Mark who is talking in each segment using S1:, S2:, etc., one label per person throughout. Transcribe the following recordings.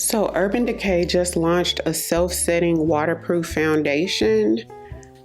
S1: So Urban Decay just launched a self-setting waterproof foundation.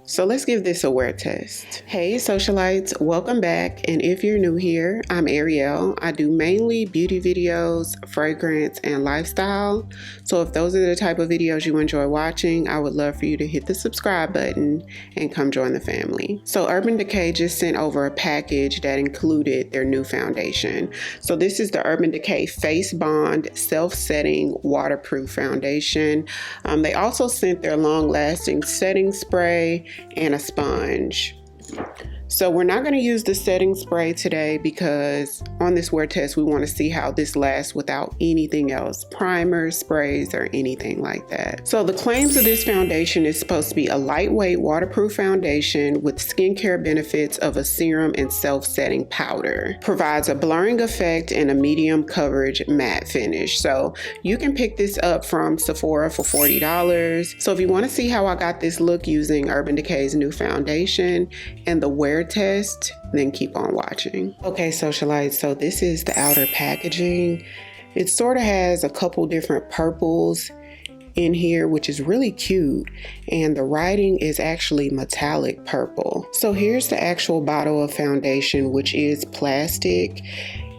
S1: So let's give this a wear test. Hey Socialites, welcome back. And if you're new here, I'm Ariell. I do mainly beauty videos, fragrance, and lifestyle. So if those are the type of videos you enjoy watching, I would love for you to hit the subscribe button and come join the family. So Urban Decay just sent over a package that included their new foundation. So this is the Urban Decay Face Bond Self-Setting Waterproof Foundation. They also sent their long-lasting setting spray and a sponge. So we're not going to use the setting spray today because on this wear test we want to see how this lasts without anything else, primers, sprays, or anything like that. So the claims of this foundation is supposed to be a lightweight waterproof foundation with skincare benefits of a serum and self-setting powder. Provides a blurring effect and a medium coverage matte finish. So you can pick this up from Sephora for $40. So if you want to see how I got this look using Urban Decay's new foundation and the wear test, then keep on watching. Okay, Socialites, so this is the outer packaging. It sort of has a couple different purples in here, which is really cute, and the writing is actually metallic purple. So here's the actual bottle of foundation, which is plastic.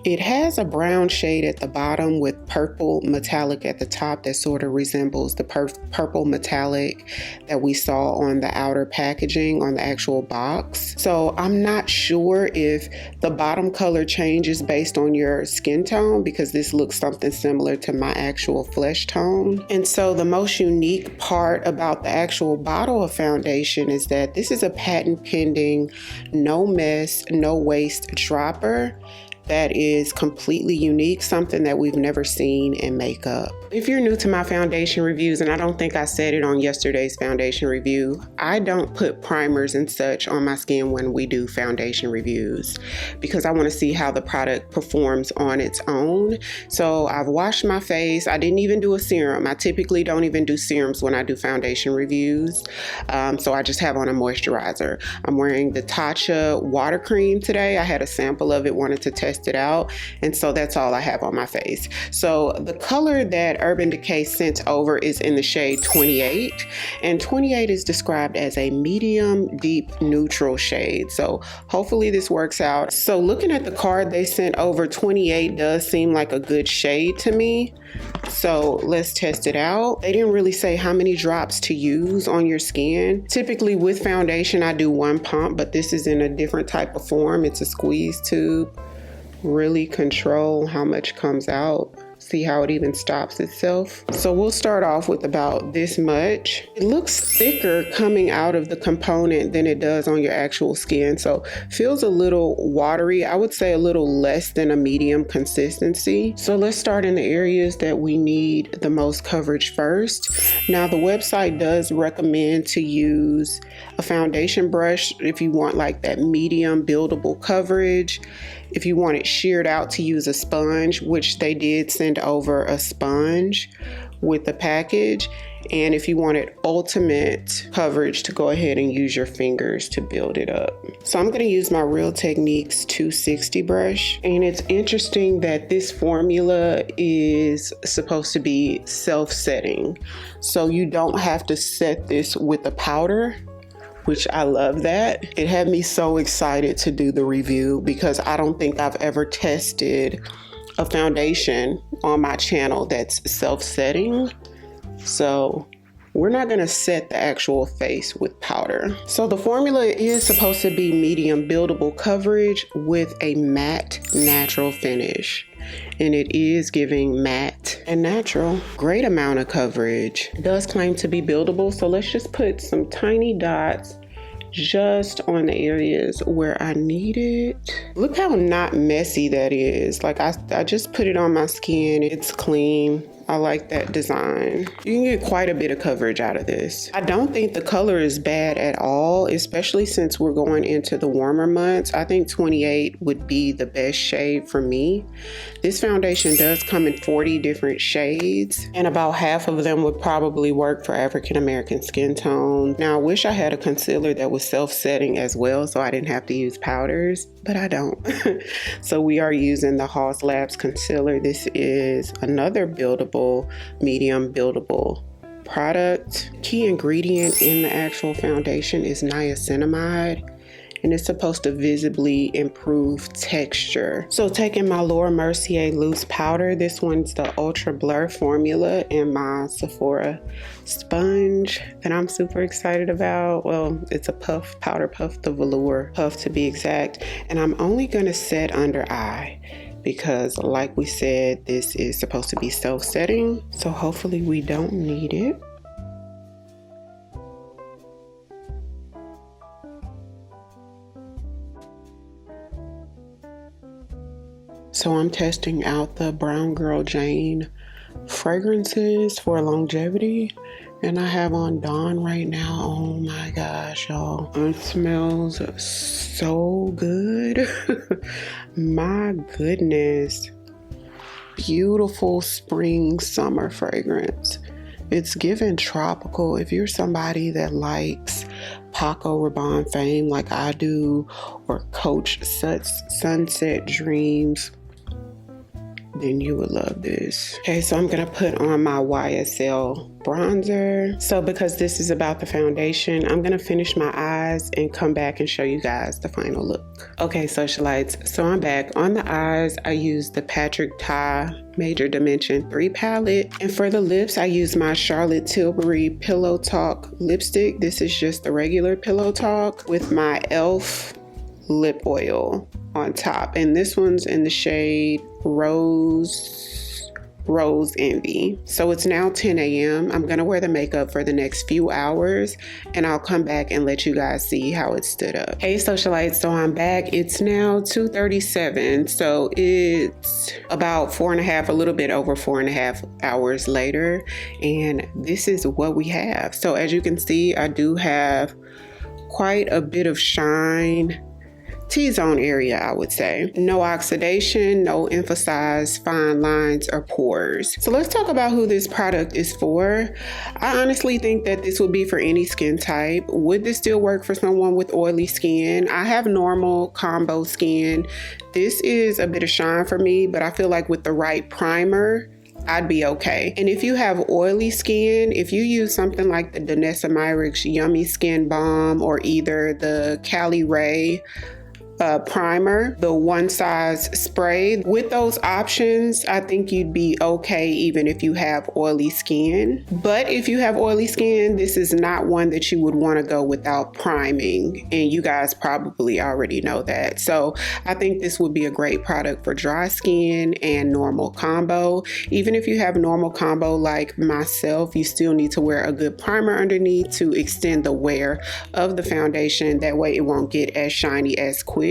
S1: It has a brown shade at the bottom with purple metallic at the top that sort of resembles the purple metallic that we saw on the outer packaging on the actual box. So I'm not sure if the bottom color changes based on your skin tone, because this looks something similar to my actual flesh tone. And so the most unique part about the actual bottle of foundation is that this is a patent pending, no mess, no waste dropper that is completely unique, something that we've never seen in makeup. If you're new to my foundation reviews, and I don't think I said it on yesterday's foundation review, I don't put primers and such on my skin when we do foundation reviews because I want to see how the product performs on its own. So I've washed my face. I didn't even do a serum. I typically don't even do serums when I do foundation reviews. So I just have on a moisturizer. I'm wearing the Tatcha water cream today. I had a sample of it, wanted to test it out, and so that's all I have on my face. So the color that Urban Decay sent over is in the shade 28, and 28 is described as a medium deep neutral shade. So hopefully this works out. So looking at the card they sent over, 28 does seem like a good shade to me. So let's test it out. They didn't really say how many drops to use on your skin. Typically with foundation I do one pump, but this is in a different type of form. It's a squeeze tube. Really control how much comes out. See how it even stops itself. So we'll start off with about this much. It looks thicker coming out of the component than it does on your actual skin. So feels a little watery. I would say a little less than a medium consistency. So let's start in the areas that we need the most coverage first. Now the website does recommend to use a foundation brush if you want like that medium buildable coverage. If you want it sheared out, to use a sponge, which they did send over a sponge with the package. And if you wanted ultimate coverage, to go ahead and use your fingers to build it up. So I'm going to use my Real Techniques 260 brush. And it's interesting that this formula is supposed to be self-setting. So you don't have to set this with a powder, which I love that. It had me so excited to do the review because I don't think I've ever tested a foundation on my channel that's self-setting. So we're not gonna set the actual face with powder. So the formula is supposed to be medium buildable coverage with a matte natural finish. And it is giving matte and natural. Great amount of coverage. It does claim to be buildable, so let's just put some tiny dots just on the areas where I need it. Look how not messy that is. Like I just put it on my skin. It's clean. I like that design. You can get quite a bit of coverage out of this. I don't think the color is bad at all, especially since we're going into the warmer months. I think 28 would be the best shade for me. This foundation does come in 40 different shades, and about half of them would probably work for African American skin tone. Now, I wish I had a concealer that was self-setting as well, so I didn't have to use powders. but I don't. So we are using the Haus Labs concealer. This is another buildable, medium buildable product. Key ingredient in the actual foundation is niacinamide, and it's supposed to visibly improve texture. So taking my Laura Mercier loose powder, this one's the Ultra Blur formula, and my Sephora sponge that I'm super excited about. Well, it's a puff, powder puff, the velour puff to be exact. And I'm only gonna set under eye because like we said, this is supposed to be self-setting. So hopefully we don't need it. So I'm testing out the Brown Girl Jane fragrances for longevity, and I have on Dawn right now. Oh my gosh, y'all. It smells so good. My goodness. Beautiful spring summer fragrance. It's given tropical. If you're somebody that likes Paco Rabanne Fame like I do, or Coach Sunset Dreams, then you would love this. Okay, so I'm gonna put on my YSL bronzer. So because this is about the foundation, I'm gonna finish my eyes and come back and show you guys the final look. Okay, socialites, so I'm back. On the eyes, I used the Patrick Ta Major Dimension 3 palette. And for the lips, I used my Charlotte Tilbury Pillow Talk lipstick. This is just the regular Pillow Talk with my e.l.f. lip oil on top. And this one's in the shade Rose Envy. So it's now 10 a.m. I'm gonna wear the makeup for the next few hours, and I'll come back and let you guys see how it stood up. Hey socialites, so I'm back. It's now 2:37, so it's about 4.5, a little bit over 4.5 hours later, and this is what we have. So as you can see, I do have quite a bit of shine. T-zone area, I would say. No oxidation, no emphasized fine lines or pores. So let's talk about who this product is for. I honestly think that this would be for any skin type. Would this still work for someone with oily skin? I have normal combo skin. This is a bit of shine for me, but I feel like with the right primer, I'd be okay. And if you have oily skin, if you use something like the Danessa Myricks Yummy Skin Balm or either the Cali Ray primer, the one size spray, with those options, I think you'd be okay even if you have oily skin. But if you have oily skin, this is not one that you would want to go without priming, and you guys probably already know that. So I think this would be a great product for dry skin and normal combo. Even if you have normal combo like myself, you still need to wear a good primer underneath to extend the wear of the foundation. That way it won't get as shiny as quick.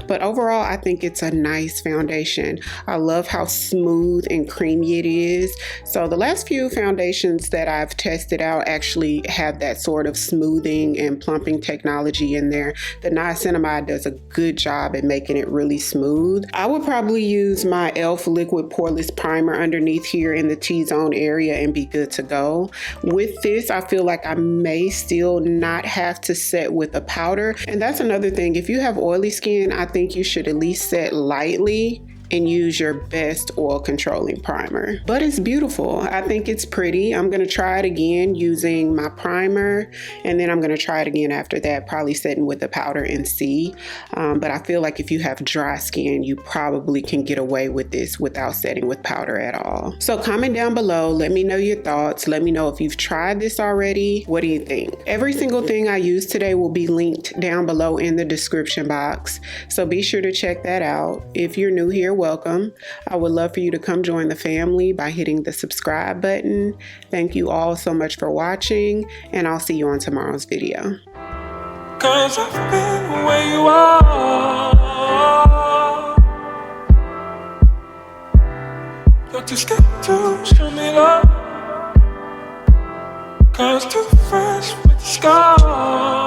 S1: But overall, I think it's a nice foundation. I love how smooth and creamy it is. So the last few foundations that I've tested out actually have that sort of smoothing and plumping technology in there. The niacinamide does a good job at making it really smooth. I would probably use my e.l.f. liquid poreless primer underneath here in the T-zone area and be good to go. With this, I feel like I may still not have to set with a powder. And that's another thing. If you have oily skin, I think you should at least set lightly and use your best oil controlling primer. But it's beautiful. I think it's pretty. I'm gonna try it again using my primer, and then I'm gonna try it again after that, probably setting with the powder and see. But I feel like if you have dry skin, you probably can get away with this without setting with powder at all. So comment down below, let me know your thoughts. Let me know if you've tried this already. What do you think? Every single thing I used today will be linked down below in the description box. So be sure to check that out. If you're new here, welcome. I would love for you to come join the family by hitting the subscribe button. Thank you all so much for watching, and I'll see you on tomorrow's video. 'Cause I've been where you are. You're too scared to show me love. 'Cause too fresh with the scars.